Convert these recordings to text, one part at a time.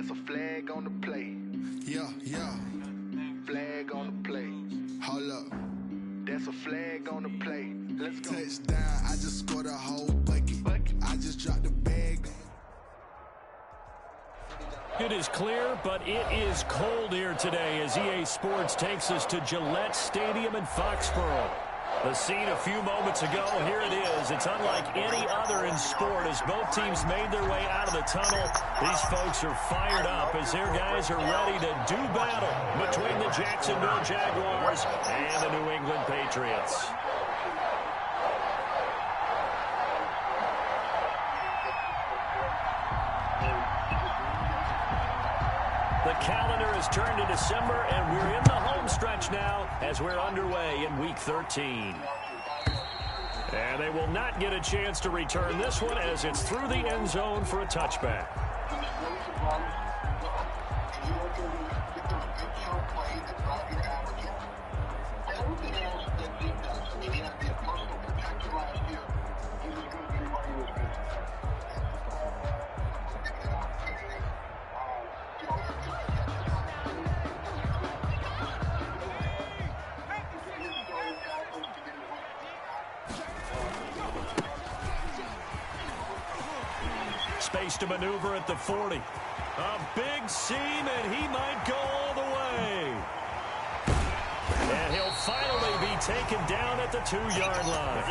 That's a flag on the play. Yeah. Flag on the play. Hold up. That's a flag on the play. Let's go. Touchdown, I just scored a whole bucket. I just dropped the bag. It is clear, but it is cold here today as EA Sports takes us to Gillette Stadium in Foxborough. The scene a few moments ago, here it is. It's unlike any other in sport as both teams made their way out of the tunnel. These folks are fired up as their guys are ready to do battle between the Jacksonville Jaguars and the New England Patriots. The calendar has turned to December, and we're in the home stretch now as we're underway in Week 13. And they will not get a chance to return this one as it's through the end zone for a touchback. Space to maneuver at the 40. A big seam, and he might go all the way. And he'll finally be taken down at the 2-yard line.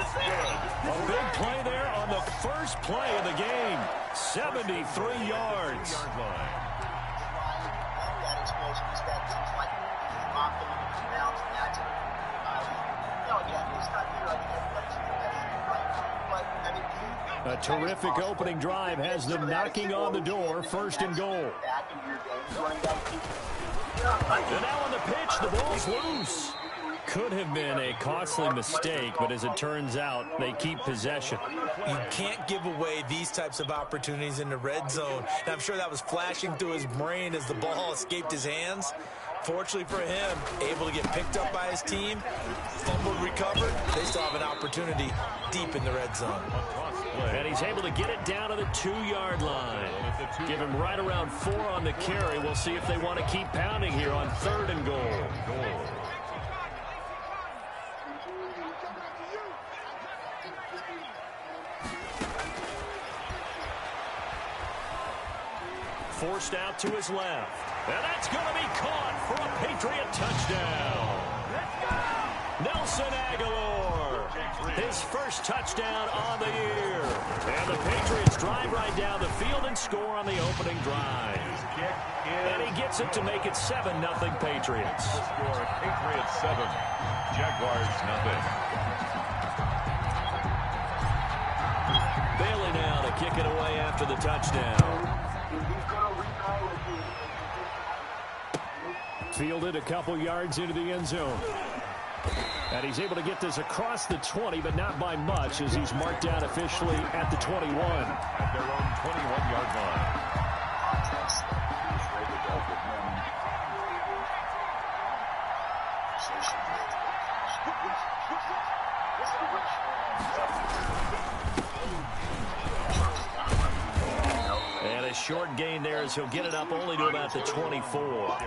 A big play there on the first play of the game. 73 yards. A terrific opening drive has them knocking on the door, 1st and goal. And now on the pitch, the ball's loose. Could have been a costly mistake, but as it turns out, they keep possession. You can't give away these types of opportunities in the red zone. And I'm sure that was flashing through his brain as the ball escaped his hands. Fortunately for him, able to get picked up by his team, fumbled, recovered. They still have an opportunity deep in the red zone. And he's able to get it down to the 2-yard line. Give him right around 4 on the carry. We'll see if they want to keep pounding here on 3rd and goal. Forced out to his left. And that's going to be caught for a Patriot touchdown. Nelson Aguilar, his first touchdown on the year. And the Patriots drive right down the field and score on the opening drive. And he gets it to make it 7-0 Patriots. The score, Patriots 7, Jaguars 0. Bailey now to kick it away after the touchdown. Fielded a couple yards into the end zone. And he's able to get this across the 20, but not by much as he's marked down officially at the 21. At their own 21-yard line. And a short gain there as he'll get it up only to about the 24.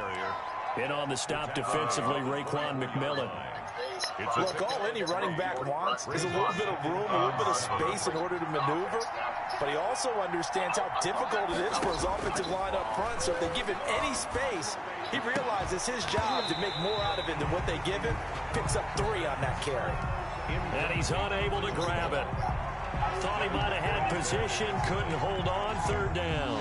In on the stop defensively, Raekwon McMillan. Look, all any running back wants is a little bit of room, a little bit of space in order to maneuver. But he also understands how difficult it is for his offensive line up front. So if they give him any space, he realizes his job to make more out of it than what they give him. Picks up 3 on that carry. And he's unable to grab it. Thought he might have had position, couldn't hold on, 3rd down.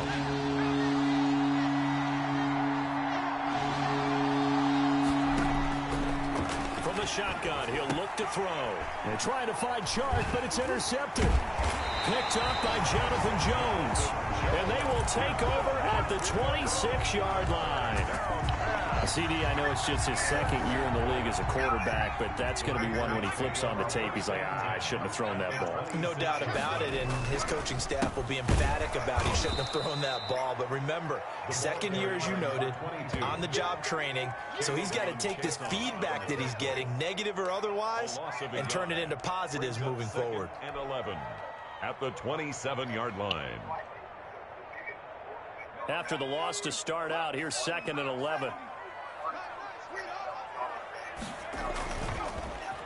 From the shotgun, he'll look to throw. They're trying to find Chark, but it's intercepted. Picked up by Jonathan Jones. And they will take over at the 26-yard line. CD, I know it's just his 2nd year in the league as a quarterback, but that's going to be one when he flips on the tape. He's like, I shouldn't have thrown that ball. No doubt about it, and his coaching staff will be emphatic about he shouldn't have thrown that ball. But remember, 2nd year, as you noted, on-the-job training, so he's got to take this feedback that he's getting, negative or otherwise, and turn it into positives moving forward. And 11 at the 27-yard line. after the loss to start out. Here's 2nd and 11.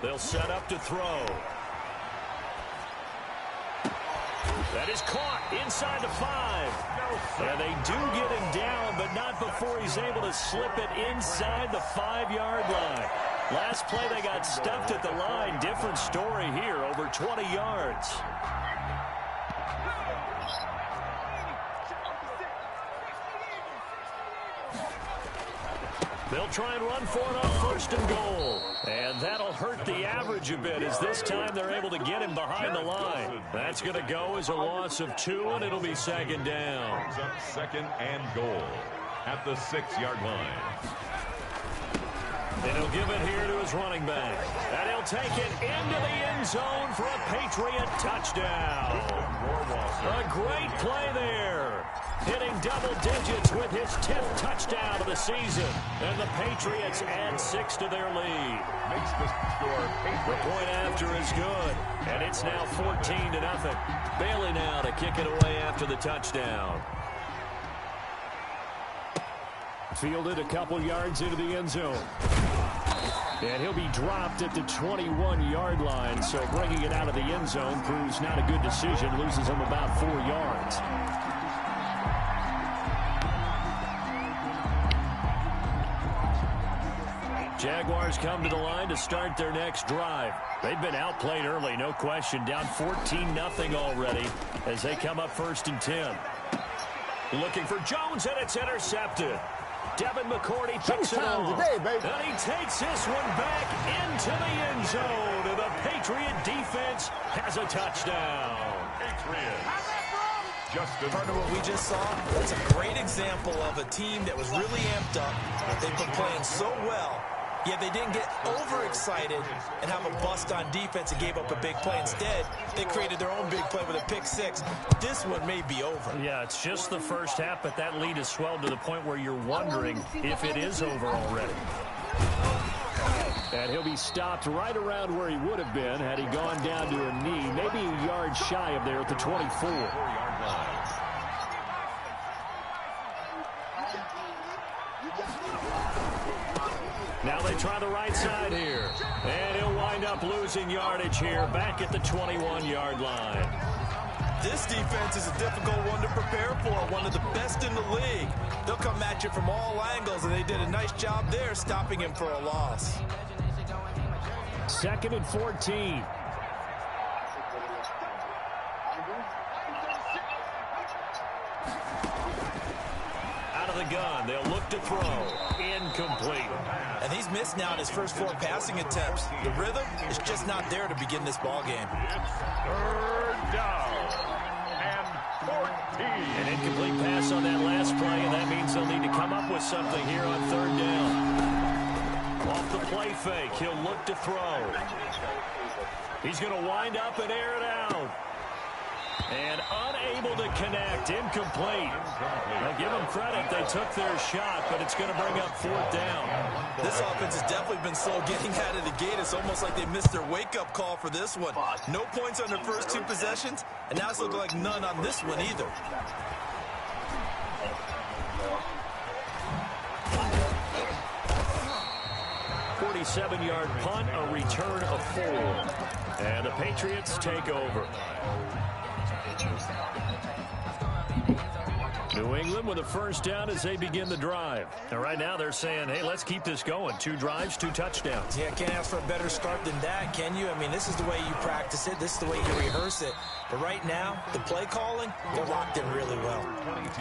They'll set up to throw. That is caught inside the 5. And they do get him down, but not before he's able to slip it inside the 5-yard line. Last play, they got stuffed at the line. Different story here, over 20 yards. They'll try and run for it on 1st and goal. And that'll hurt the average a bit, as this time they're able to get him behind the line. That's going to go as a loss of 2, and it'll be 2nd down. Brings up 2nd and goal at the 6-yard line. And he'll give it here to his running back. And he'll take it into the end zone for a Patriot touchdown. A great play there. Hitting double digits with his 10th touchdown of the season. And the Patriots add 6 to their lead. Makes the score The point after is good. And it's now 14-0. Bailey now to kick it away after the touchdown. Fielded a couple yards into the end zone. And he'll be dropped at the 21-yard line, so bringing it out of the end zone proves not a good decision. Loses him about 4 yards. Jaguars come to the line to start their next drive. They've been outplayed early, no question. Down 14-0 already as they come up 1st and 10. Looking for Jones, and it's intercepted. Devin McCourty picks it off. And he takes this one back into the end zone. And the Patriot defense has a touchdown. Patriots. Partner, what we just saw, that's a great example of a team that was really amped up. They've been playing so well, yet they didn't get overexcited and have a bust on defense and gave up a big play. Instead, they created their own big play with a pick-6. This one may be over. Yeah, it's just the first half, but that lead has swelled to the point where you're wondering if it is over already. And he'll be stopped right around where he would have been had he gone down to a knee, maybe a yard shy of there at the 24. Now they try the right side here. And he'll wind up losing yardage here back at the 21-yard line. This defense is a difficult one to prepare for, one of the best in the league. They'll come at you from all angles, and they did a nice job there stopping him for a loss. 2nd and 14. Out of the gun, they'll look to throw. Incomplete. And he's missed now in his first 4 passing attempts. The rhythm is just not there to begin this ball game. It's 3rd down and 14. An incomplete pass on that last play, and that means they'll need to come up with something here on 3rd down. Off the play fake, he'll look to throw. He's going to wind up and air it out. And unable to connect, incomplete. Now give them credit, they took their shot, but it's going to bring up 4th down. This offense has definitely been slow getting out of the gate. It's almost like they missed their wake-up call for this one. No points on their first 2 possessions, and now it's looking like none on this one either. Seven-yard punt, a return of 4. And the Patriots take over. New England with a 1st down as they begin the drive. And right now they're saying, hey, let's keep this going. 2 drives, 2 touchdowns. Yeah, can't ask for a better start than that, can you? I mean, this is the way you practice it. This is the way you rehearse it. But right now, the play calling, they're locked in really well.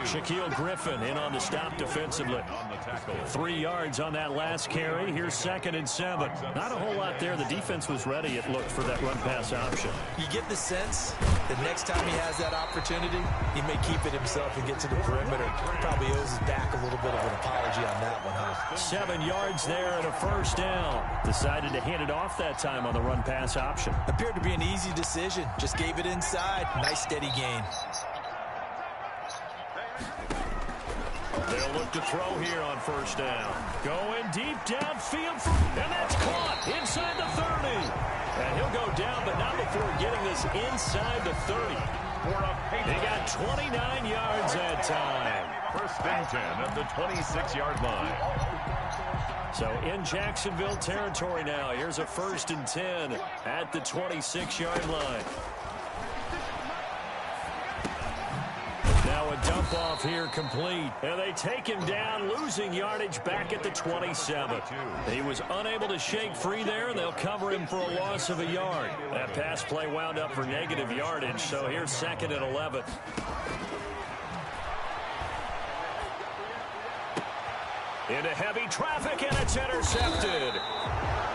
Shaquille Griffin in on the stop defensively. 3 yards on that last carry. Here's 2nd and 7. Not a whole lot there. The defense was ready, it looked, for that run-pass option. You get the sense that next time he has that opportunity, he may keep it himself and get to the perimeter. Probably owes his back a little bit of an apology on that one, huh? 7 yards there and a 1st down. Decided to hand it off that time on the run-pass option. Appeared to be an easy decision. Just gave it inside. Nice steady gain. They'll look to throw here on 1st down. Going deep downfield, and that's caught inside the 30. And he'll go down, but not before getting this inside the 30. He got 29 yards that time. First and 10 at the 26-yard line. So in Jacksonville territory now. Here's a first and 10 at the 26-yard line. Now a dump off here complete. And they take him down, losing yardage back at the 27. He was unable to shake free there, and they'll cover him for a loss of a yard. That pass play wound up for negative yardage, so here's second and 11. Into heavy traffic, and it's intercepted.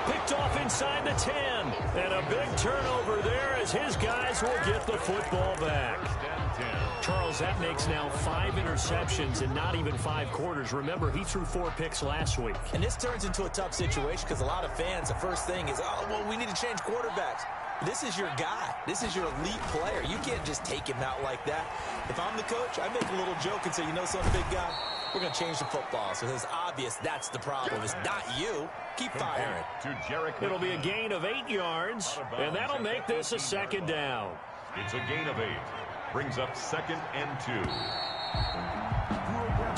Picked off inside the 10. And a big turnover there as his guys will get the football back. Charles, that makes now 5 interceptions in not even 5 quarters. Remember, he threw 4 picks last week. And this turns into a tough situation because a lot of fans, the first thing is, oh, well, we need to change quarterbacks. This is your guy. This is your elite player. You can't just take him out like that. If I'm the coach, I make a little joke and say, you know something, big guy? We're going to change the football. So it's obvious that's the problem. It's not you. Keep firing. It'll be a gain of 8 yards, and that'll make this a second down. It's a gain of 8. Brings up second and 2.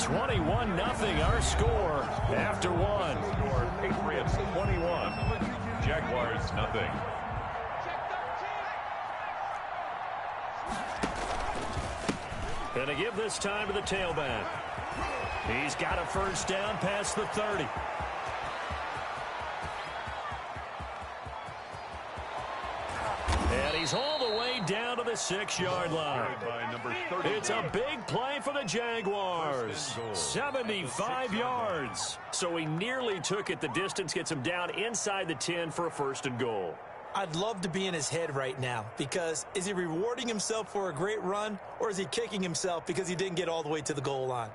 21-0 our score after 1. Patriots 21. Jaguars nothing. And to give this time to the tailback. He's got a first down past the 30. And he's all the way down to the 6-yard line. It's a big play for the Jaguars. 75 yards. So he nearly took it. The distance gets him down inside the 10 for a first and goal. I'd love to be in his head right now because is he rewarding himself for a great run or is he kicking himself because he didn't get all the way to the goal line?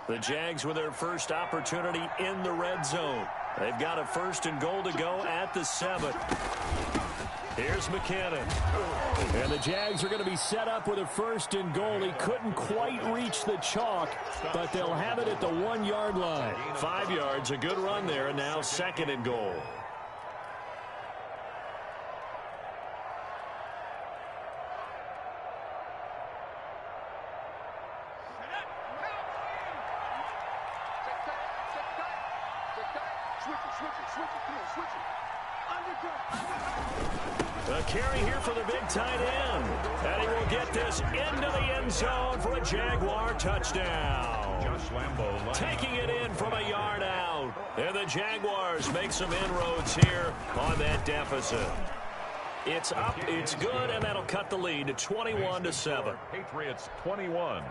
The Jags with their first opportunity in the red zone. They've got a first and goal to go at the 7. Here's McKinnon. And the Jags are going to be set up with a first and goal. He couldn't quite reach the chalk, but they'll have it at the 1-yard line. 5 yards, a good run there, and now second and goal. A carry here for the big tight end. And he will get this into the end zone for a Jaguar touchdown. Josh Lambo taking it in from a yard out. And the Jaguars make some inroads here on that deficit. It's up, it's good, and that'll cut the lead to 21-7. Patriots 21.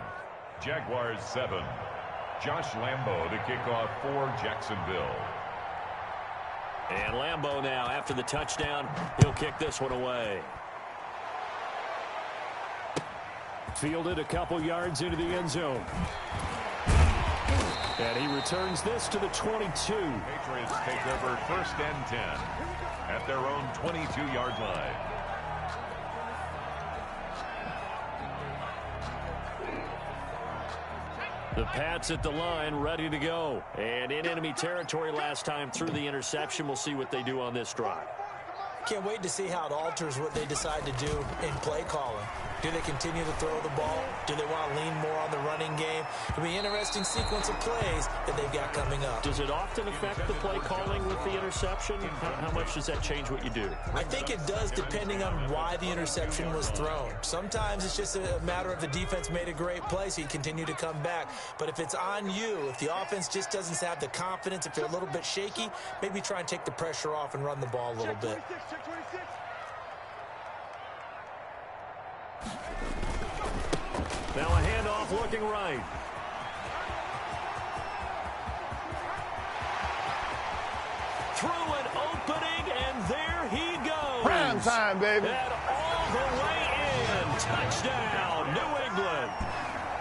Jaguars 7. Josh Lambo to kick off for Jacksonville. And Lambo now, after the touchdown, he'll kick this one away. Fielded a couple yards into the end zone. And he returns this to the 22. Patriots take over first and 10 at their own 22-yard line. The Pats at the line, ready to go. And in enemy territory last time through the interception. We'll see what they do on this drive. Can't wait to see how it alters what they decide to do in play calling. Do they continue to throw the ball? Do they want to lean more on the running game? It'll be an interesting sequence of plays that they've got coming up. Does it often affect the play calling with the interception? How much does that change what you do? I think it does depending on why the interception was thrown. Sometimes it's just a matter of the defense made a great play, so you continue to come back. But if it's on you, if the offense just doesn't have the confidence, if they're a little bit shaky, maybe try and take the pressure off and run the ball a little bit. Now a handoff looking right. Through an opening, and there he goes. Prime time, baby. And all the way in. Touchdown, New England.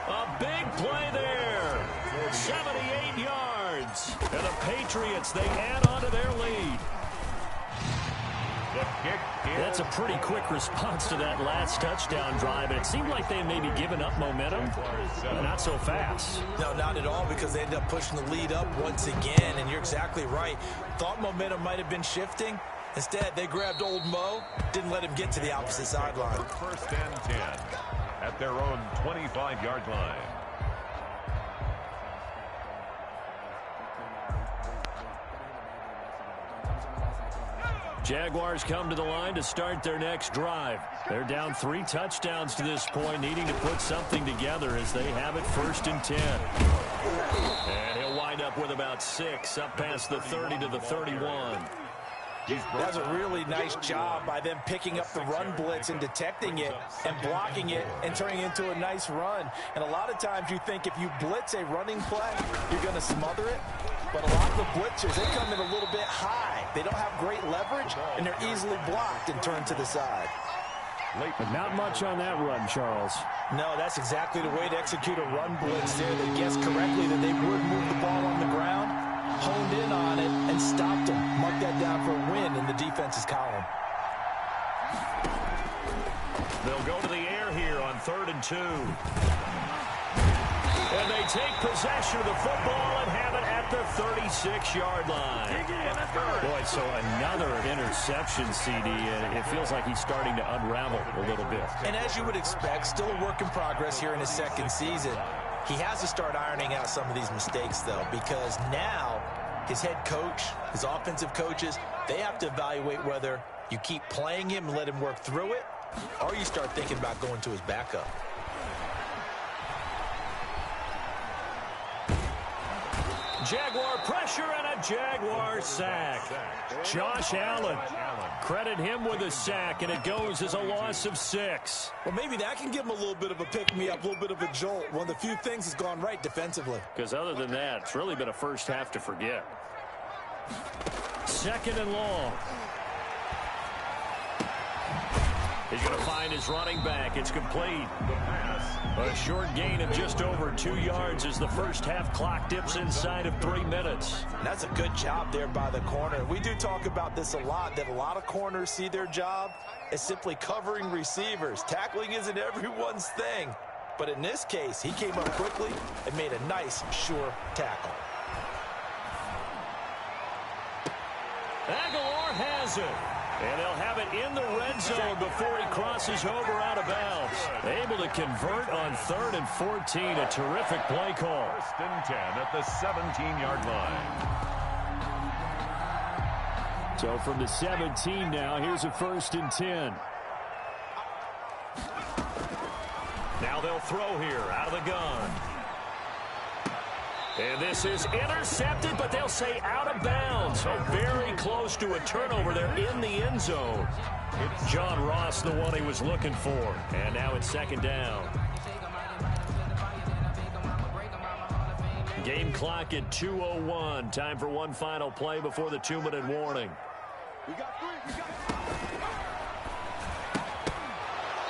A big play there. 78 yards. And the Patriots, they add on to their lead. That's a pretty quick response to that last touchdown drive. And it seemed like they may be giving up momentum, but not so fast. No, not at all, because they ended up pushing the lead up once again. And you're exactly right. Thought momentum might have been shifting. Instead, they grabbed old Mo, didn't let him get to the opposite sideline. First and 10 at their own 25-yard line. Jaguars come to the line to start their next drive. They're down 3 touchdowns to this point, needing to put something together as they have it first and 10. And he'll wind up with about 6, up past the 30 to the 31. That's a really nice job by them picking up the run blitz and detecting it and blocking it and turning it into a nice run. And a lot of times you think if you blitz a running play, you're going to smother it. But a lot of the blitzers, they come in a little bit high. They don't have great leverage, and they're easily blocked and turned to the side. But not much on that run, Charles. No, that's exactly the way to execute a run blitz there. They guessed correctly that they would move the ball on the ground, honed in on it, and stopped them. Mark that down for a win in the defense's column. They'll go to the air here on 3rd and 2. And they take possession of the football and have it at the 36-yard line. Boy, so another interception, CD. It feels like he's starting to unravel a little bit. And as you would expect, still a work in progress here in his second season. He has to start ironing out some of these mistakes, though, because now his head coach, his offensive coaches, they have to evaluate whether you keep playing him and let him work through it, or you start thinking about going to his backup. Jaguar pressure and a Jaguar sack. Josh Allen. Credit him with a sack, and it goes as a loss of 6. Well, maybe that can give him a little bit of a pick-me-up, a little bit of a jolt. One of the few things has gone right defensively. Because other than that, it's really been a first half to forget. 2nd and long. He's going to find his running back. It's complete. A short gain of just over 2 yards as the first half clock dips inside of 3 minutes. And that's a good job there by the corner. We do talk about this a lot, that a lot of corners see their job as simply covering receivers. Tackling isn't everyone's thing. But in this case, he came up quickly and made a nice, sure tackle. Aguilar has it. And they'll have it in the red zone before he crosses over out of bounds. Able to convert on 3rd and 14. A terrific play call. First and 10 at the 17-yard line. So from the 17 now, here's a 1st and 10. Now they'll throw here out of the gun. And this is intercepted, but they'll say out of bounds. So very close to a turnover there in the end zone. John Ross, the one he was looking for. And now it's 2nd down. Game clock at 2:01. Time for one final play before the 2-minute warning.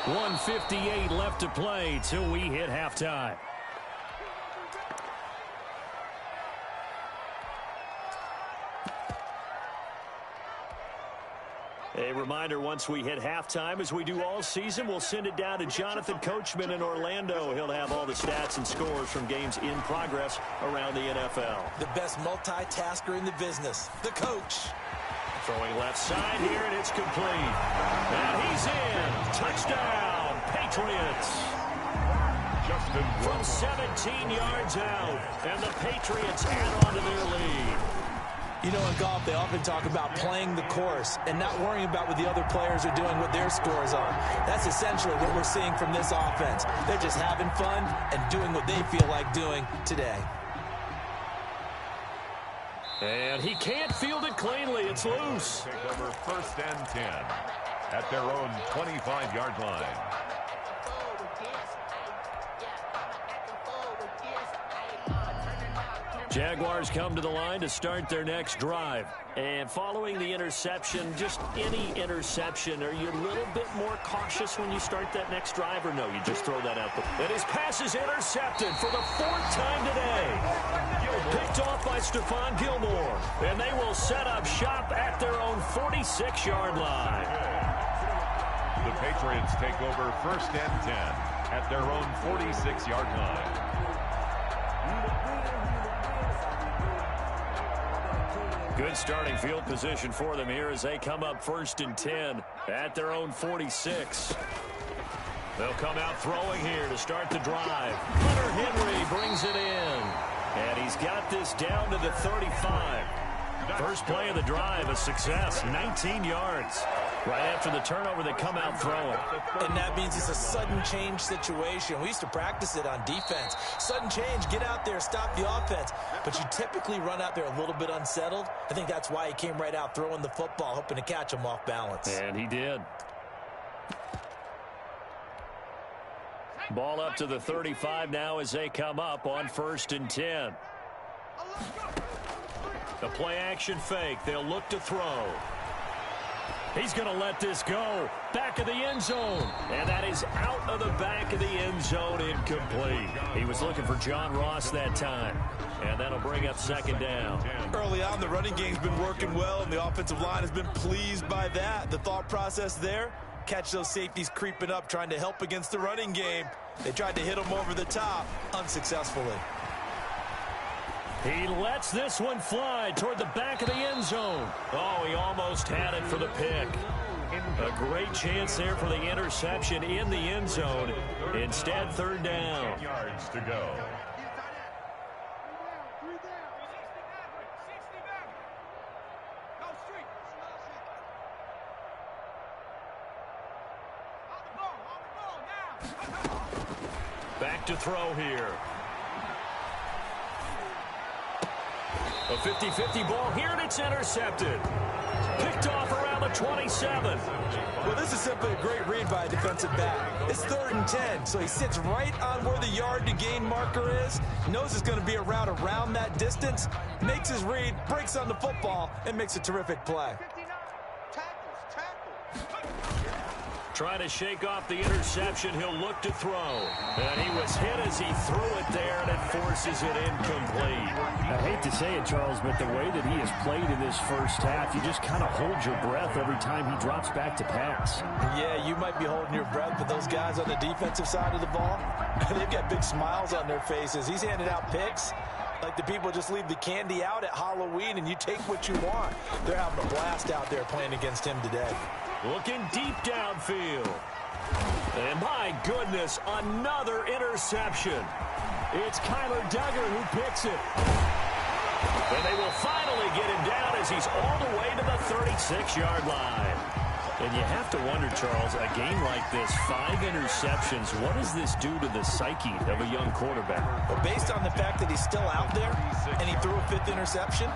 1:58 left to play till we hit halftime. A reminder, once we hit halftime, as we do all season, we'll send it down to Jonathan Coachman in Orlando. He'll have all the stats and scores from games in progress around the NFL. The best multitasker in the business, the coach. Throwing left side here, and it's complete. And he's in. Touchdown, Patriots. From 17 yards out, and the Patriots add on to their lead. You know, in golf, they often talk about playing the course and not worrying about what the other players are doing, what their scores are. That's essentially what we're seeing from this offense. They're just having fun and doing what they feel like doing today. And he can't field it cleanly. It's loose. Take over 1st and 10 at their own 25-yard line. Jaguars come to the line to start their next drive. And following the interception, just any interception, are you a little bit more cautious when you start that next drive, or no, you just throw that out? And his pass is intercepted for the 4th time today. Picked off by Stephon Gilmore. And they will set up shop at their own 46-yard line. The Patriots take over 1st and 10 at their own 46-yard line. Good starting field position for them here as they come up 1st and 10 at their own 46. They'll come out throwing here to start the drive. Hunter Henry brings it in. And he's got this down to the 35. First play of the drive, a success, 19 yards. Right after the turnover, they come out throwing. And that means it's a sudden change situation. We used to practice it on defense. Sudden change, get out there, stop the offense. But you typically run out there a little bit unsettled. I think that's why he came right out throwing the football, hoping to catch him off balance. And he did. Ball up to the 35 now as they come up on 1st and 10. The play action fake. They'll look to throw. He's going to let this go. Back of the end zone. And that is out of the back of the end zone, incomplete. He was looking for John Ross that time. And that'll bring up 2nd down. Early on, the running game's been working well, and the offensive line has been pleased by that. The thought process there, catch those safeties creeping up, trying to help against the running game. They tried to hit him over the top, unsuccessfully. He lets this one fly toward the back of the end zone. Oh, he almost had it for the pick. A great chance there for the interception in the end zone. Instead, 3rd down. 8 yards to go. Back to throw here. A 50-50 ball here, and it's intercepted. Picked off around the 27. Well, this is simply a great read by a defensive back. It's 3rd and 10, so he sits right on where the yard-to-gain marker is, knows it's going to be a route around that distance, makes his read, breaks on the football, and makes a terrific play. Trying to shake off the interception. He'll look to throw. And he was hit as he threw it there, and it forces it incomplete. I hate to say it, Charles, but the way that he has played in this first half, you just kind of hold your breath every time he drops back to pass. Yeah, you might be holding your breath, but those guys on the defensive side of the ball, they've got big smiles on their faces. He's handed out picks like the people just leave the candy out at Halloween, and you take what you want. They're having a blast out there playing against him today. Looking deep downfield. And my goodness, another interception. It's Kyler Duggar who picks it. And they will finally get him down as he's all the way to the 36-yard line. And you have to wonder, Charles, a game like this, 5 interceptions, what does this do to the psyche of a young quarterback? Well, based on the fact that he's still out there and he threw a 5th interception,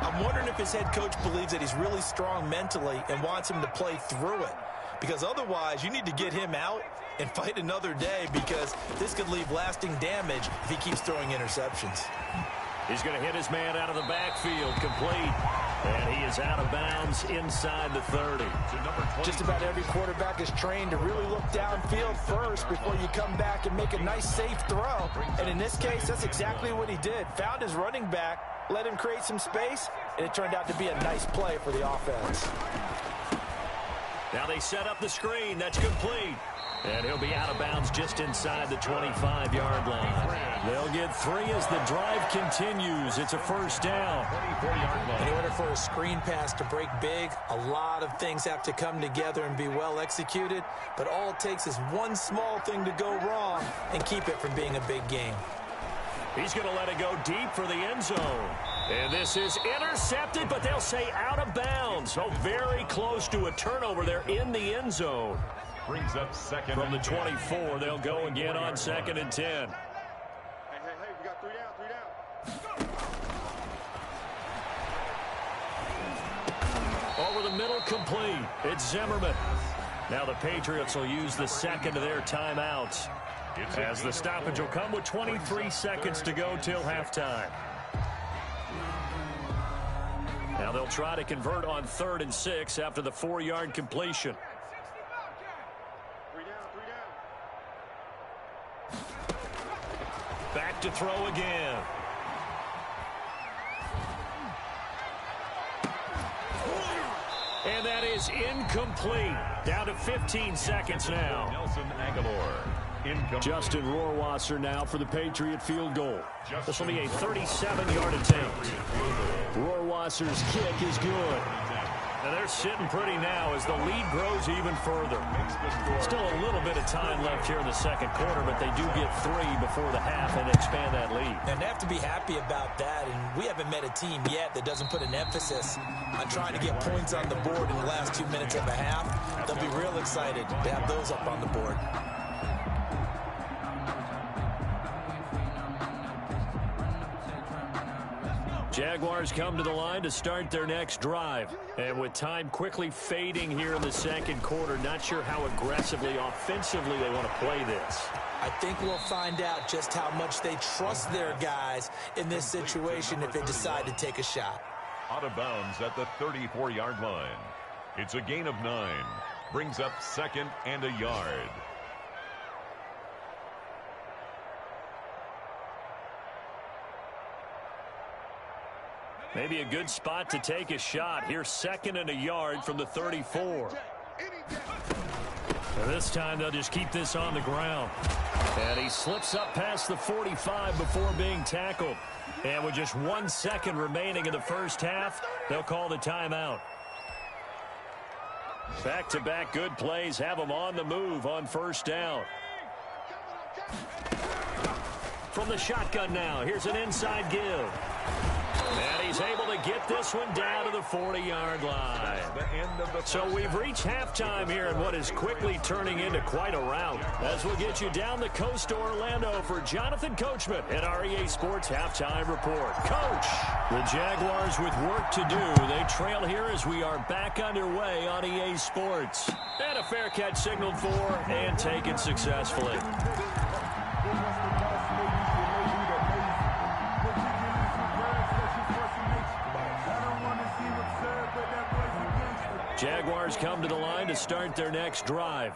I'm wondering if his head coach believes that he's really strong mentally and wants him to play through it. Because otherwise, you need to get him out and fight another day, because this could leave lasting damage if he keeps throwing interceptions. He's going to hit his man out of the backfield, complete. And he is out of bounds inside the 30. Just about every quarterback is trained to really look downfield first before you come back and make a nice, safe throw. And in this case, that's exactly what he did. Found his running back, let him create some space, and it turned out to be a nice play for the offense. Now they set up the screen. That's complete. And he'll be out of bounds just inside the 25-yard line. They'll get 3 as the drive continues. It's a 1st down. In order for a screen pass to break big, a lot of things have to come together and be well executed. But all it takes is one small thing to go wrong and keep it from being a big game. He's going to let it go deep for the end zone. And this is intercepted, but they'll say out of bounds. So very close to a turnover there in the end zone. Brings up 2nd From the and 24, they'll go again on 2nd and 10. Hey, we got 3 down. Over the middle, complete. It's Zimmerman. Now the Patriots will use the 2nd of their timeouts, as the stoppage will come with 23 seconds to go till halftime. Now they'll try to convert on 3rd and 6 after the 4-yard completion. 3 down. Back to throw again. And that is incomplete. Down to 15 seconds now. Nelson Aguilar. Incomplete. Justin Rohrwasser now for the Patriot field goal. This will be a 37-yard attempt. Rohrwasser Schlosser's kick is good. And they're sitting pretty now as the lead grows even further. Still a little bit of time left here in the second quarter, but they do get 3 before the half and expand that lead. And they have to be happy about that, and we haven't met a team yet that doesn't put an emphasis on trying to get points on the board in the last 2 minutes of a half. They'll be real excited to have those up on the board. Jaguars come to the line to start their next drive. And with time quickly fading here in the second quarter, not sure how aggressively, offensively they want to play this. I think we'll find out just how much they trust their guys in this situation if they decide to take a shot. Out of bounds at the 34-yard line. It's a gain of 9. Brings up 2nd and a yard. Maybe a good spot to take a shot. Here's 2nd and a yard from the 34. And this time they'll just keep this on the ground. And he slips up past the 45 before being tackled. And with just 1 second remaining in the first half, they'll call the timeout. Back-to-back good plays have them on the move on first down. From the shotgun now, here's an inside give. And he's able to get this one down to the 40-yard line. So we've reached halftime here in what is quickly turning into quite a rout. As we'll get you down the coast to Orlando for Jonathan Coachman at our EA Sports Halftime Report. Coach, the Jaguars with work to do. They trail here as we are back underway on EA Sports. And a fair catch signaled for and taken successfully. Jaguars come to the line to start their next drive.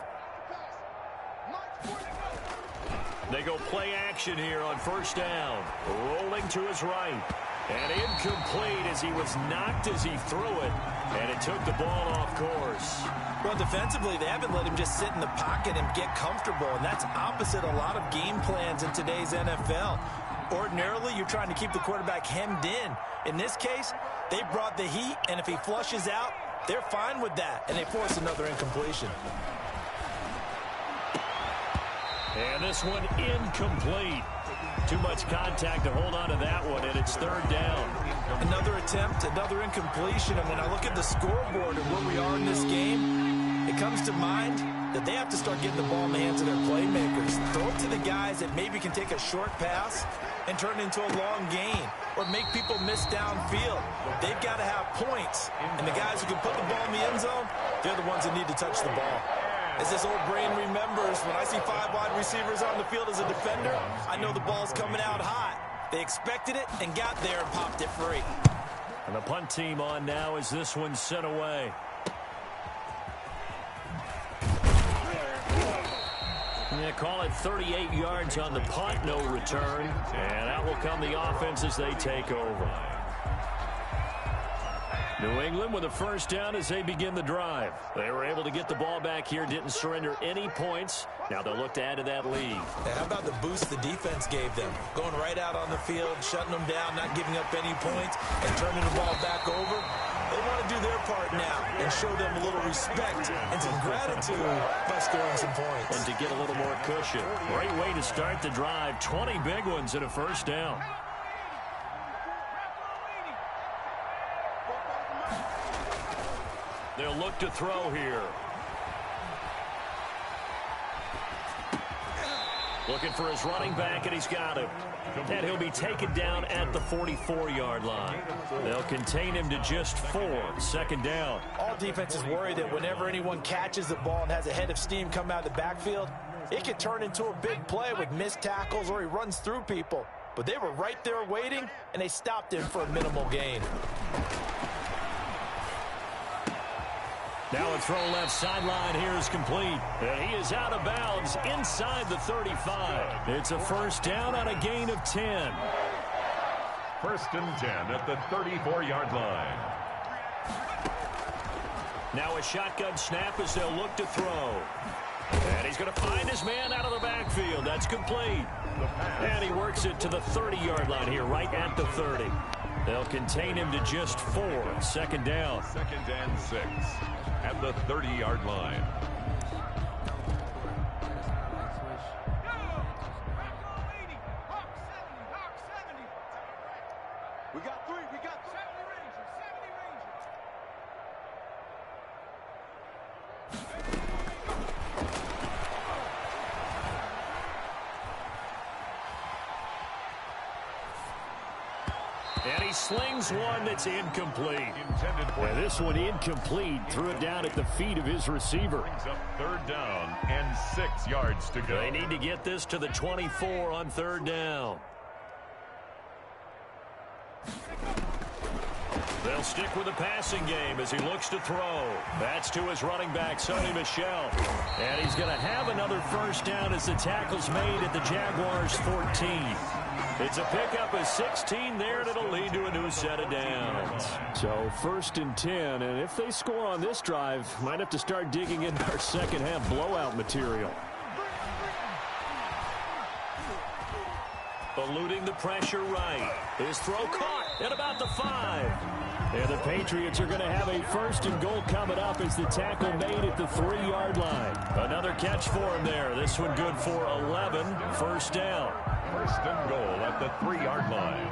They go play action here on first down. Rolling to his right. And incomplete as he was knocked as he threw it. And it took the ball off course. Well, defensively, they haven't let him just sit in the pocket and get comfortable. And that's opposite a lot of game plans in today's NFL. Ordinarily, you're trying to keep the quarterback hemmed in. In this case, they brought the heat, and if he flushes out, they're fine with that, and they force another incompletion. And this one incomplete. Too much contact to hold on to that one, and it's third down. Another attempt, another incompletion, and when I look at the scoreboard and where we are in this game, it comes to mind that they have to start getting the ball in the hands of their playmakers. Throw it to the guys that maybe can take a short pass and turn it into a long gain or make people miss downfield. They've got to have points, and the guys who can put the ball in the end zone, they're the ones that need to touch the ball. As this old brain remembers, when I see 5 wide receivers on the field as a defender, I know the ball's coming out hot. They expected it and got there and popped it free. And the punt team on now as this one's sent away. They call it 38 yards on the punt, no return. And out will come the offense as they take over. New England with a first down as they begin the drive. They were able to get the ball back here, didn't surrender any points. Now they'll look to add to that lead. Yeah, how about the boost the defense gave them? Going right out on the field, shutting them down, not giving up any points, and turning the ball back over. They want to do their part now and show them a little respect and some gratitude by scoring some points. And to get a little more cushion. Great way to start the drive. 20 big ones and a first down. They'll look to throw here. Looking for his running back, and he's got him. And he'll be taken down at the 44-yard line. They'll contain him to just 4. Second down. All defenses worry that whenever anyone catches the ball and has a head of steam come out of the backfield, it could turn into a big play with missed tackles or he runs through people. But they were right there waiting, and they stopped him for a minimal gain. Now a throw left sideline here is complete. And he is out of bounds inside the 35. It's a first down on a gain of 10. First and 10 at the 34-yard line. Now a shotgun snap as they'll look to throw. And he's going to find his man out of the backfield. That's complete. And he works it to the 30-yard line here, right at the 30. They'll contain him to just 4. Second down. 2nd and 6 at the 30-yard line. We got 3. We got 70 Rangers. 70 Rangers. And he slings one that's incomplete. Yeah, this one incomplete. Threw it down at the feet of his receiver. Brings up 3rd down and 6 yards to go. They need to get this to the 24 on 3rd down. They'll stick with the passing game as he looks to throw. That's to his running back, Sony Michel. And he's going to have another first down as the tackle's made at the Jaguars' 14. It's a pickup of 16 there, and it'll lead to a new set of downs. So 1st and 10, and if they score on this drive, might have to start digging into our second half blowout material. Eluding the pressure right. His throw caught at about the 5. And the Patriots are going to have a 1st and goal coming up as the tackle made at the 3-yard line. Another catch for him there. This one good for 11. First down. 1st and goal at the 3-yard line.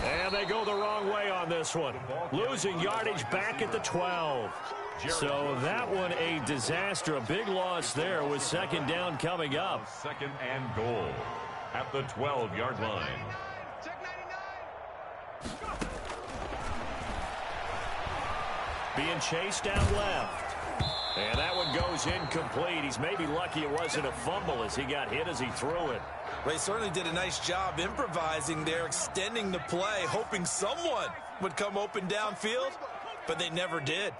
And they go the wrong way on this one. Losing yardage back at the 12. So that one a disaster. A big loss there with 2nd down coming up. 2nd and goal at the 12-yard line. Being chased down left. And that one goes incomplete. He's maybe lucky it wasn't a fumble as he got hit as he threw it. They certainly did a nice job improvising there, extending the play, hoping someone would come open downfield, but they never did.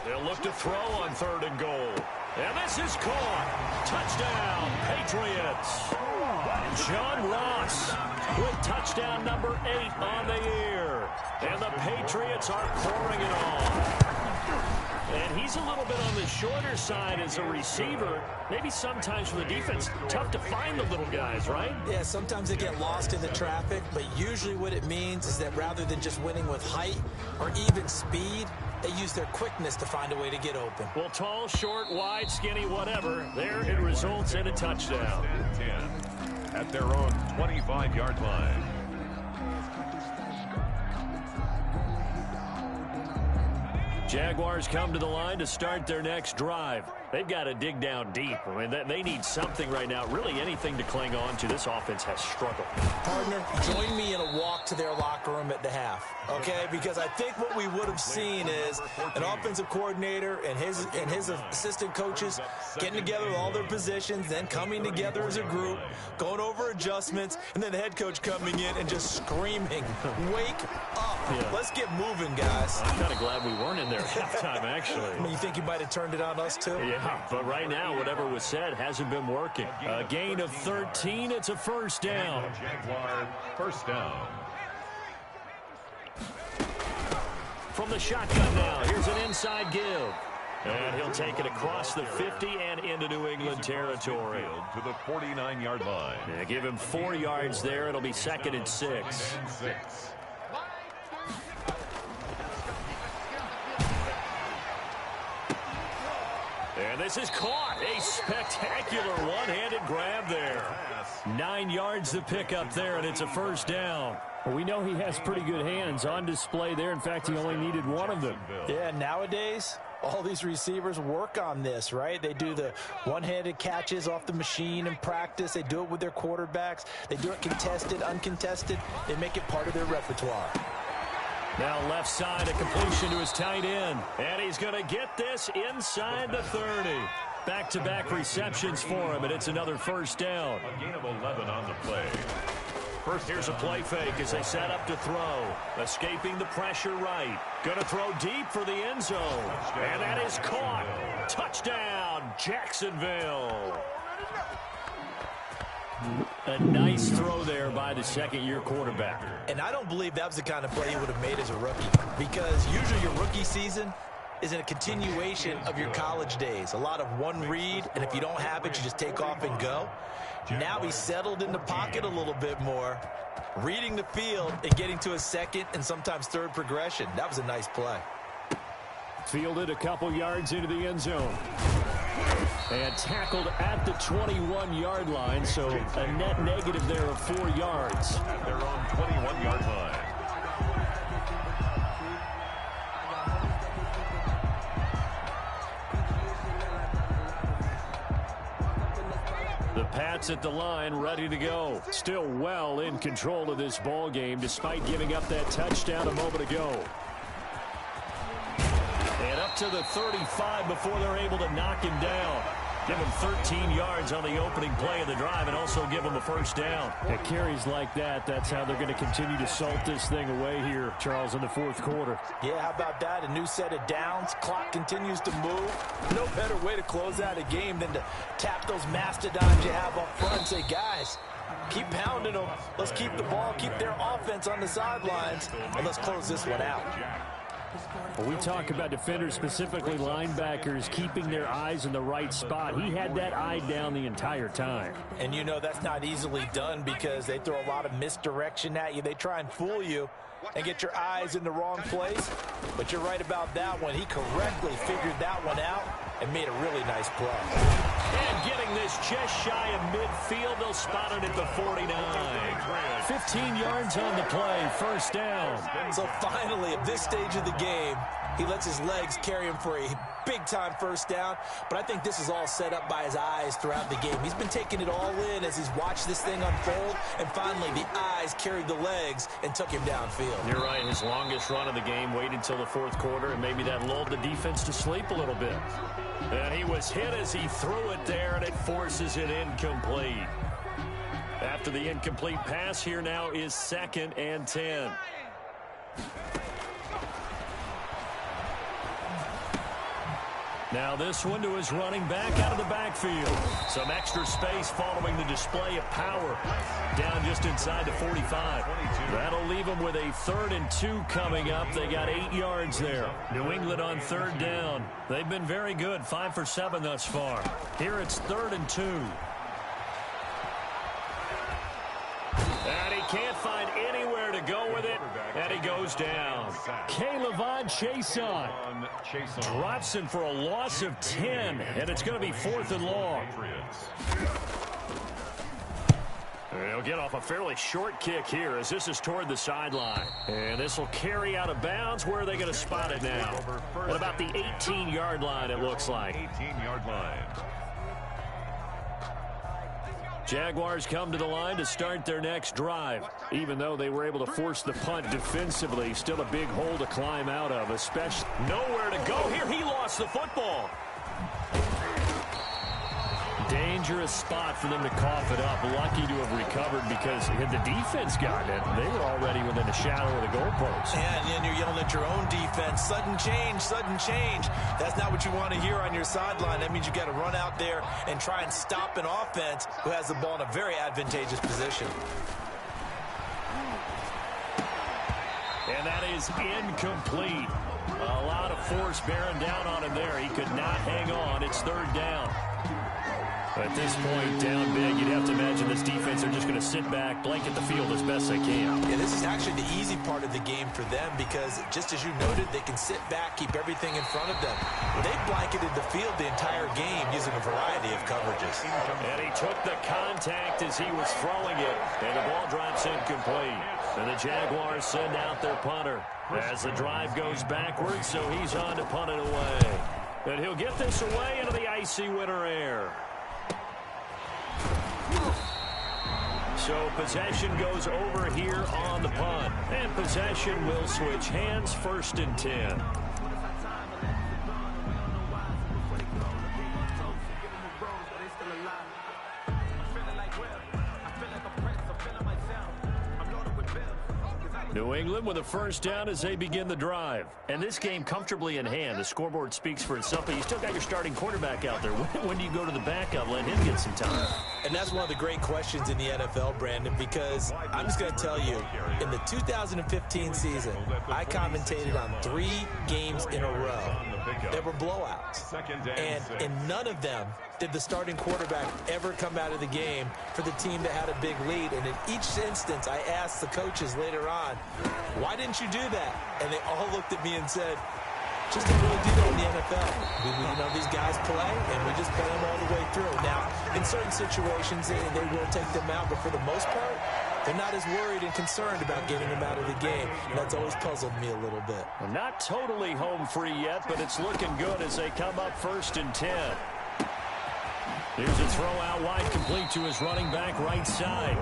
They'll look to throw on 3rd and goal. And this is caught. Touchdown, Patriots. John Ross with touchdown number 8 on the year. And the Patriots are pouring it on. And he's a little bit on the shorter side as a receiver. Maybe sometimes for the defense, tough to find the little guys, right? Yeah, sometimes they get lost in the traffic, but usually what it means is that rather than just winning with height or even speed, they use their quickness to find a way to get open. Well, tall, short, wide, skinny, whatever, there it results in a touchdown. 10 at their own 25-yard line. Jaguars come to the line to start their next drive. They've got to dig down deep. I mean, they need something right now, really anything to cling on to. This offense has struggled. Partner, join me in a walk to their locker room at the half, okay? Because I think what we would have seen is an offensive coordinator and his assistant coaches getting together with all their positions, then coming together as a group, going over adjustments, and then the head coach coming in and just screaming, "Wake up. Yeah. Let's get moving, guys." I'm kind of glad we weren't in there at halftime, actually. I mean, you think you might have turned it on us, too? Yeah, but right now, whatever was said hasn't been working. A gain of 13, it's a first down. Jaguar first down. From the shotgun now, here's an inside give. And he'll take it across the 50 and into New England territory. To the 49-yard line. Yeah, give him 4 yards there. It'll be 2nd and 6. And this is caught. A spectacular one-handed grab there. 9 yards to pick up there, and it's a first down. Well, we know he has pretty good hands on display there. In fact, he only needed one of them. Yeah, nowadays, all these receivers work on this, right? They do the one-handed catches off the machine in practice. They do it with their quarterbacks. They do it contested, uncontested. They make it part of their repertoire. Now left side, a completion to his tight end. And he's going to get this inside the 30. Back-to-back receptions for him, and it's another first down. A gain of 11 on the play. First, here's a play fake as they set up to throw. Escaping the pressure right. Going to throw deep for the end zone. And that is caught. Touchdown, Jacksonville. A nice throw there by the second-year quarterback. And I don't believe that was the kind of play he would have made as a rookie, because usually your rookie season is in a continuation of your college days. A lot of one read, and if you don't have it, you just take off and go. Now he's settled in the pocket a little bit more, reading the field and getting to a second and sometimes third progression. That was a nice play. Fielded a couple yards into the end zone. And tackled at the 21-yard line, so a net negative there of 4 yards. At their own 21-yard line. The Pats at the line, ready to go. Still well in control of this ball game, despite giving up that touchdown a moment ago. And up to the 35 before they're able to knock him down. Give him 13 yards on the opening play of the drive and also give him a first down. At carries like that, that's how they're going to continue to salt this thing away here, Charles, in the fourth quarter. Yeah, how about that? A new set of downs. Clock continues to move. No better way to close out a game than to tap those mastodons you have up front and say, guys, keep pounding them. Let's keep the ball, keep their offense on the sidelines, and let's close this one out. When we talk about defenders, specifically linebackers, keeping their eyes in the right spot, he had that eye down the entire time. And you know that's not easily done because they throw a lot of misdirection at you. They try and fool you and get your eyes in the wrong place. But you're right about that one. He correctly figured that one out and made a really nice play. And getting this just shy of midfield, they'll spot it at the 49. 15 yards on the play, first down. So finally, at this stage of the game, he lets his legs carry him for a big-time first down. But I think this is all set up by his eyes throughout the game. He's been taking it all in as he's watched this thing unfold. And finally, the eyes carried the legs and took him downfield. You're right. His longest run of the game waited until the fourth quarter, and maybe that lulled the defense to sleep a little bit. And he was hit as he threw it there, and it forces it incomplete. After the incomplete pass, here now is 2nd and 10. Now this one to his running back out of the backfield. Some extra space following the display of power. Down just inside the 45. That'll leave them with a 3rd and 2 coming up. They got 8 yards there. New England on 3rd down. They've been very good, 5 for 7 thus far. Here it's 3rd and 2. And he can't find anywhere to go with it, and he goes down. K'Lavon Chaisson drops him for a loss of 10, and it's going to be 4th and long. He'll get off a fairly short kick here as this is toward the sideline. And this will carry out of bounds. Where are they going to spot it now? At about the 18-yard line, it looks like. 18-yard line. Jaguars come to the line to start their next drive. Even though they were able to force the punt defensively, still a big hole to climb out of, especially nowhere to go. Here he lost the football. Dangerous spot for them to cough it up. Lucky to have recovered because had the defense gotten it, they were already within a shadow of the goalpost. And then you're yelling at your own defense. Sudden change, sudden change. That's not what you want to hear on your sideline. That means you got to run out there and try and stop an offense who has the ball in a very advantageous position. And that is incomplete. A lot of force bearing down on him there. He could not hang on. It's 3rd down. At this point, down big, you'd have to imagine this defense are just going to sit back, blanket the field as best they can. Yeah, this is actually the easy part of the game for them because, just as you noted, they can sit back, keep everything in front of them. They blanketed the field the entire game using a variety of coverages. And he took the contact as he was throwing it, and the ball drops incomplete. And the Jaguars send out their punter as the drive goes backwards, so he's on to punt it away. And he'll get this away into the icy winter air. So possession goes over here on the punt. And possession will switch hands, 1st and 10. New England with a first down as they begin the drive. And this game comfortably in hand. The scoreboard speaks for itself, but you still got your starting quarterback out there. When do you go to the backup, let him get some time? And that's one of the great questions in the NFL, Brandon, because I'm just going to tell you, in the 2015 season, I commentated on 3 games in a row. There were blowouts. And in none of them did the starting quarterback ever come out of the game for the team that had a big lead. And in each instance, I asked the coaches later on, why didn't you do that? And they all looked at me and said, just didn't really do that in the NFL. You know, these guys play, and we just play them all the way through. Now, in certain situations, they will take them out, but for the most part, they're not as worried and concerned about getting them out of the game. And that's always puzzled me a little bit. Well, not totally home free yet, but it's looking good as they come up 1st and 10. Here's a throw out wide, complete to his running back right side.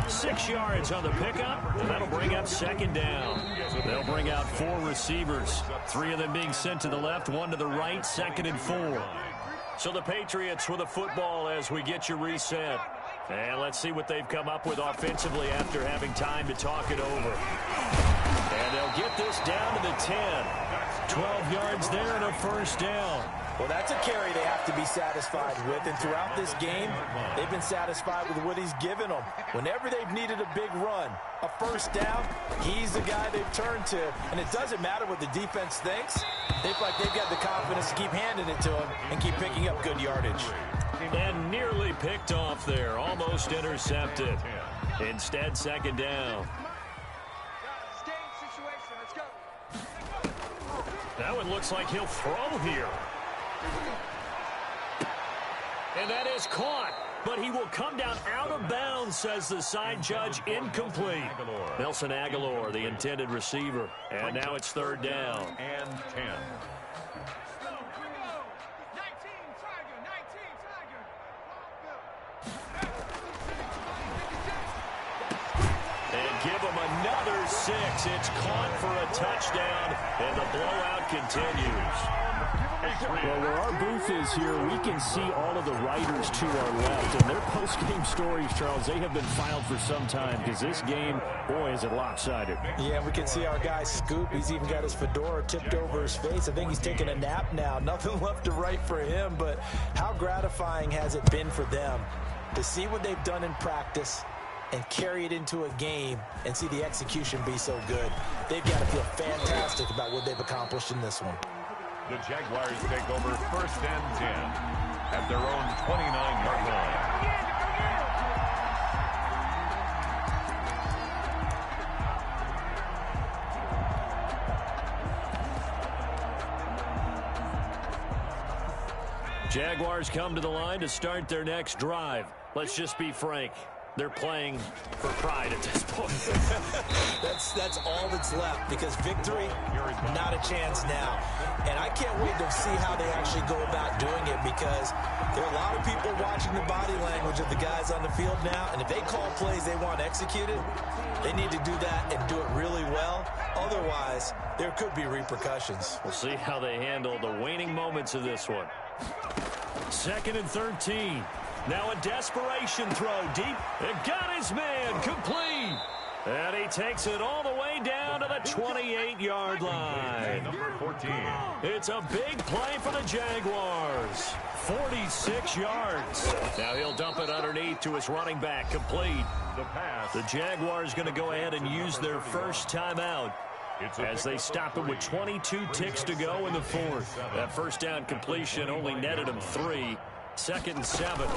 6 yards on the pickup, and that'll bring up 2nd down. They'll bring out 4 receivers, 3 of them being sent to the left, 1 to the right, 2nd and 4. So the Patriots with a football as we get you reset. And let's see what they've come up with offensively after having time to talk it over. And they'll get this down to the 10. 12 yards there and a first down. Well, that's a carry they have to be satisfied with, and throughout this game, they've been satisfied with what he's given them. Whenever they've needed a big run, a first down, he's the guy they've turned to, and it doesn't matter what the defense thinks. They feel like they've got the confidence to keep handing it to him and keep picking up good yardage. And nearly picked off there, almost intercepted. Instead, 2nd down. That one looks like he'll throw here. And that is caught, but he will come down out of bounds, says the side judge, incomplete. Nelson Aguilar, the intended receiver. And now it's 3rd down. And 10. And give him another 6. It's caught for a touchdown, and the blowout continues. Well, where our booth is here, we can see all of the writers to our left. And their post-game stories, Charles, they have been filed for some time because this game, boy, is it lopsided. Yeah, we can see our guy Scoop. He's even got his fedora tipped over his face. I think he's taking a nap now. Nothing left to write for him, but how gratifying has it been for them to see what they've done in practice and carry it into a game and see the execution be so good. They've got to feel fantastic about what they've accomplished in this one. The Jaguars take over 1st and 10 at their own 29-yard line. Jaguars come to the line to start their next drive. Let's just be frank. They're playing for pride at this point. That's all that's left, because victory, not a chance now. And I can't wait to see how they actually go about doing it, because there are a lot of people watching the body language of the guys on the field now, and if they call plays they want executed, they need to do that and do it really well. Otherwise, there could be repercussions. We'll see how they handle the waning moments of this one. 2nd and 13. Now a desperation throw deep. It got his man complete. And he takes it all the way down to the 28-yard line. Number 14. It's a big play for the Jaguars. 46 yards. Now he'll dump it underneath to his running back, complete. The pass. The Jaguars going to go ahead and use their first timeout as they stop it with 22 ticks to go in the 4th. That first down completion only netted him 3. 2nd and 7.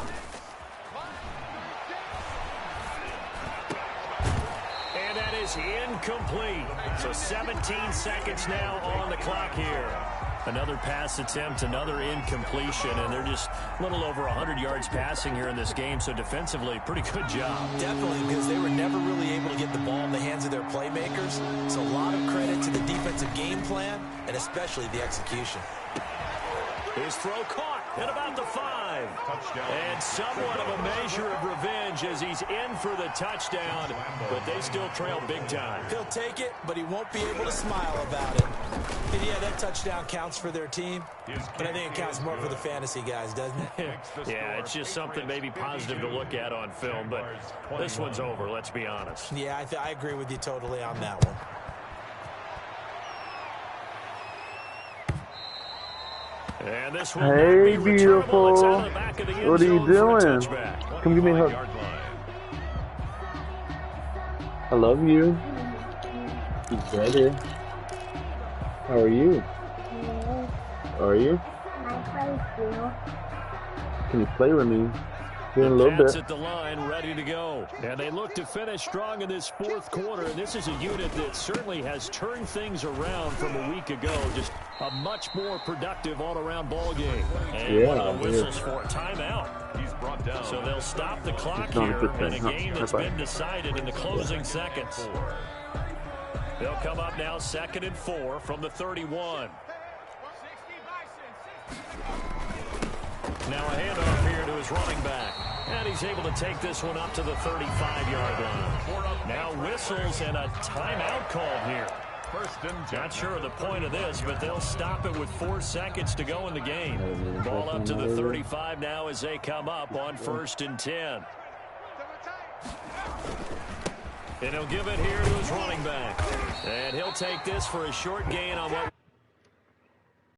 And that is incomplete. So 17 seconds now on the clock here. Another pass attempt, another incompletion, and they're just a little over 100 yards passing here in this game, so defensively, pretty good job. Definitely, because they were never really able to get the ball in the hands of their playmakers, so a lot of credit to the defensive game plan, and especially the execution. His throw caught at about the 5. Touchdown. And somewhat of a measure of revenge as he's in for the touchdown, but they still trail big time. He'll take it, but he won't be able to smile about it. mean, yeah, that touchdown counts for their team, but I think it counts more for the fantasy guys, doesn't it? Yeah, it's just something maybe positive to look at on film, but this one's over, let's be honest. Yeah, I agree with you totally on that one. And this will Hey, beautiful. What are you doing? Come give me a hug. I love you. You better. How are you? How are you? Can you play with me? In a little bit. At the line, ready to go. And they look to finish strong in this fourth quarter. And this is a unit that certainly has turned things around from a week ago. Just a much more productive all-around ball game. And one of the whistles for a timeout. He's brought down. So they'll stop the clock here in a game that's been decided in the closing seconds. They'll come up now 2nd and 4 from the 31. Now a handoff here to his running back. And he's able to take this one up to the 35-yard line. Now whistles and a timeout called here. Not sure of the point of this, but they'll stop it with 4 seconds to go in the game. Ball up to the 35 now as they come up on 1st and 10. And he'll give it here to his running back. And he'll take this for a short gain on what